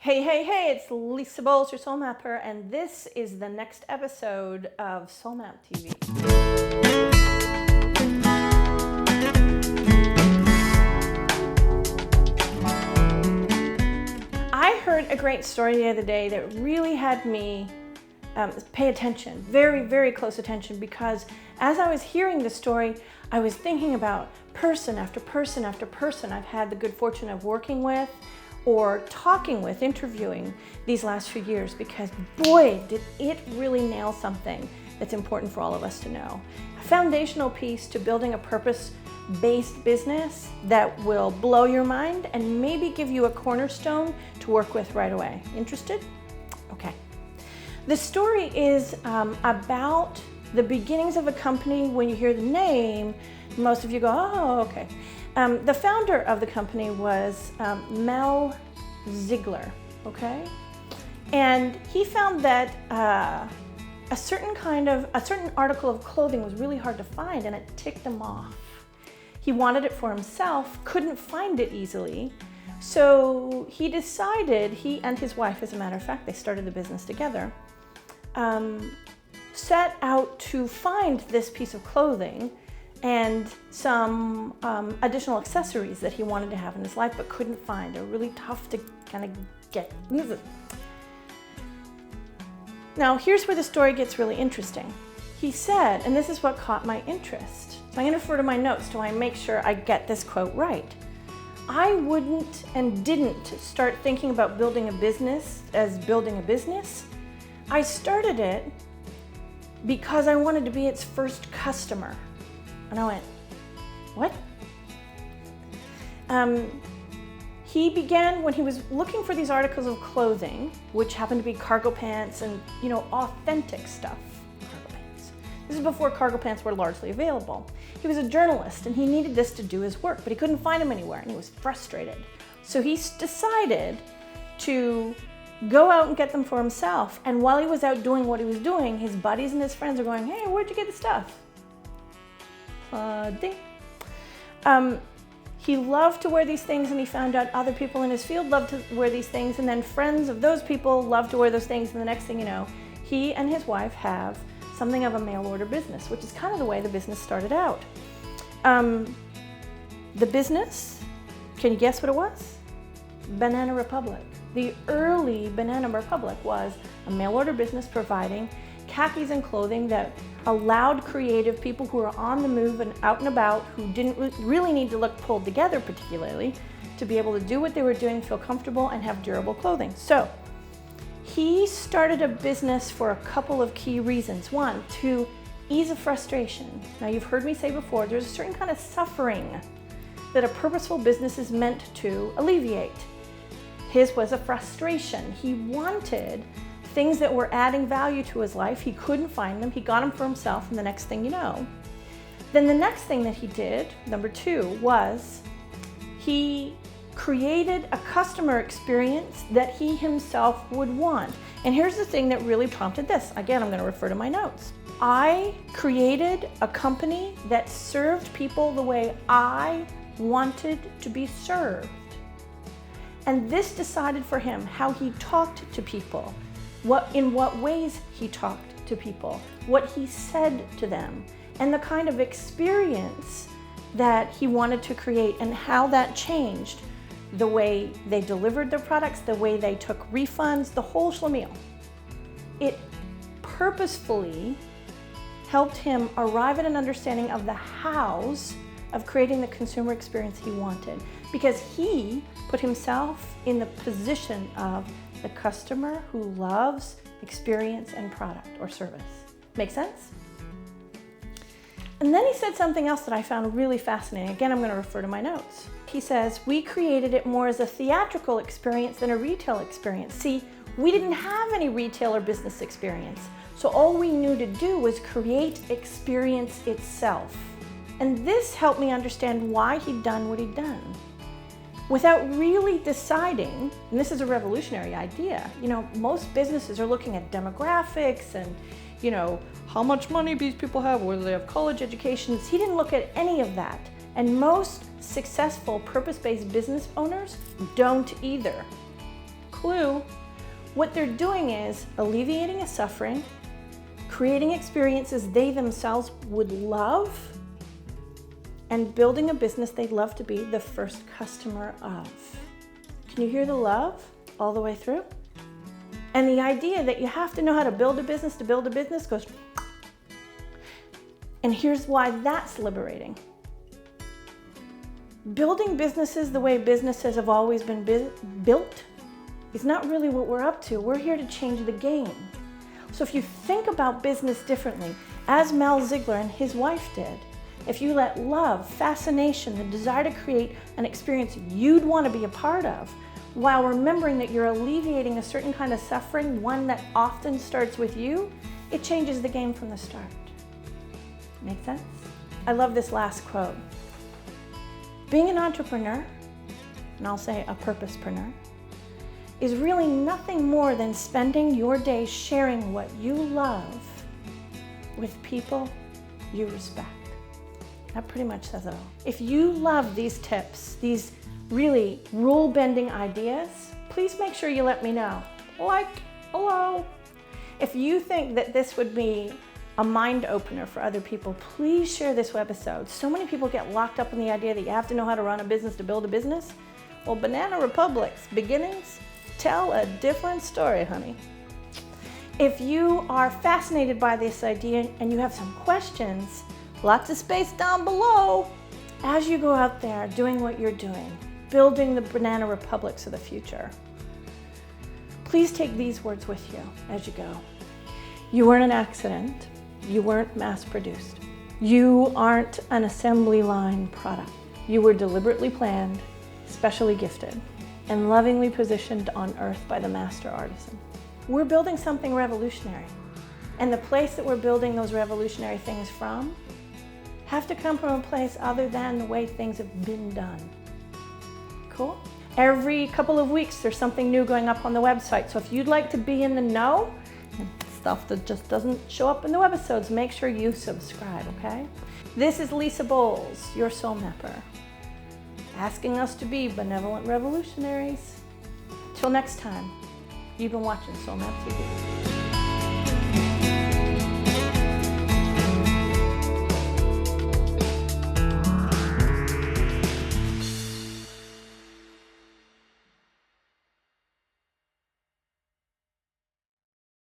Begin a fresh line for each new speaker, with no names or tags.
Hey, hey, hey, it's Lisa Bowles, your Soul Mapper, and this is the next episode of Soul Map TV. I heard a great story the other day that really had me pay attention, very, very close attention, because as I was hearing the story, I was thinking about person after person after person I've had the good fortune of working with or talking with, interviewing these last few years, because boy, did it really nail something that's important for all of us to know. A foundational piece to building a purpose-based business that will blow your mind and maybe give you a cornerstone to work with right away. Interested? Okay. The story is about the beginnings of a company. When you hear the name, most of you go, oh, okay. The founder of the company was Mel Ziegler, okay? And he found that a certain article of clothing was really hard to find, and it ticked him off. He wanted it for himself, couldn't find it easily, so he decided, he and his wife, as a matter of fact, they started the business together, set out to find this piece of clothing and some additional accessories that he wanted to have in his life but couldn't find. They're really tough to kind of get. Now, here's where the story gets really interesting. He said, and this is what caught my interest, so I'm going to refer to my notes to make sure I get this quote right. I wouldn't and didn't start thinking about building a business as building a business. I started it because I wanted to be its first customer. And I went, what? He began when he was looking for these articles of clothing, which happened to be cargo pants and, authentic stuff. Cargo pants. This is before cargo pants were largely available. He was a journalist and he needed this to do his work, but he couldn't find them anywhere and he was frustrated. So he decided to go out and get them for himself. And while he was out doing what he was doing, his buddies and his friends are going, hey, where'd you get the stuff? Ding. He loved to wear these things, and he found out other people in his field loved to wear these things, and then friends of those people loved to wear those things, and the next thing you know, he and his wife have something of a mail order business, which is kind of the way the business started out. The business, can you guess what it was? Banana Republic. The early Banana Republic was a mail order business providing khakis and clothing that allowed creative people who were on the move and out and about, who didn't really need to look pulled together particularly, to be able to do what they were doing, feel comfortable, and have durable clothing. So he started a business for a couple of key reasons. One, to ease a frustration. Now, you've heard me say before, there's a certain kind of suffering that a purposeful business is meant to alleviate. His was a frustration. He wanted things that were adding value to his life. He couldn't find them. He got them for himself, and the next thing you know. Then the next thing that he did, number two, was he created a customer experience that he himself would want. And here's the thing that really prompted this. Again, I'm going to refer to my notes. I created a company that served people the way I wanted to be served. And this decided for him how he talked to people, in what ways he talked to people, what he said to them, and the kind of experience that he wanted to create, and how that changed the way they delivered their products, the way they took refunds, the whole schlemiel. It purposefully helped him arrive at an understanding of the hows of creating the consumer experience he wanted, because he put himself in the position of the customer who loves experience and product or service. Make sense? And then he said something else that I found really fascinating. Again, I'm going to refer to my notes. He says, we created it more as a theatrical experience than a retail experience. See, we didn't have any retail or business experience. So all we knew to do was create experience itself. And this helped me understand why he'd done what he'd done. Without really deciding, and this is a revolutionary idea, most businesses are looking at demographics and, how much money these people have, whether they have college educations. He didn't look at any of that. And most successful purpose-based business owners don't either. clue, what they're doing is alleviating a suffering, creating experiences they themselves would love, and building a business they'd love to be the first customer of. Can you hear the love all the way through? And the idea that you have to know how to build a business to build a business goes. And here's why that's liberating. Building businesses the way businesses have always been built is not really what we're up to. We're here to change the game. So if you think about business differently, as Mel Ziegler and his wife did, if you let love, fascination, the desire to create an experience you'd want to be a part of, while remembering that you're alleviating a certain kind of suffering, one that often starts with you, it changes the game from the start. Make sense? I love this last quote. Being an entrepreneur, and I'll say a purposepreneur, is really nothing more than spending your day sharing what you love with people you respect. That pretty much says it all. If you love these tips, these really rule-bending ideas, please make sure you let me know. Hello. If you think that this would be a mind opener for other people, please share this webisode. So many people get locked up in the idea that you have to know how to run a business to build a business. Well, Banana Republic's beginnings tell a different story, honey. If you are fascinated by this idea and you have some questions, lots of space down below. As you go out there doing what you're doing, building the Banana Republics of the future, please take these words with you as you go. You weren't an accident. You weren't mass-produced. You aren't an assembly line product. You were deliberately planned, specially gifted, and lovingly positioned on earth by the master artisan. We're building something revolutionary, and the place that we're building those revolutionary things from have to come from a place other than the way things have been done. Cool? Every couple of weeks, there's something new going up on the website, so if you'd like to be in the know, and stuff that just doesn't show up in the webisodes, make sure you subscribe, okay? This is Lisa Bowles, your soul mapper, asking us to be benevolent revolutionaries. Till next time, you've been watching Soul Map TV.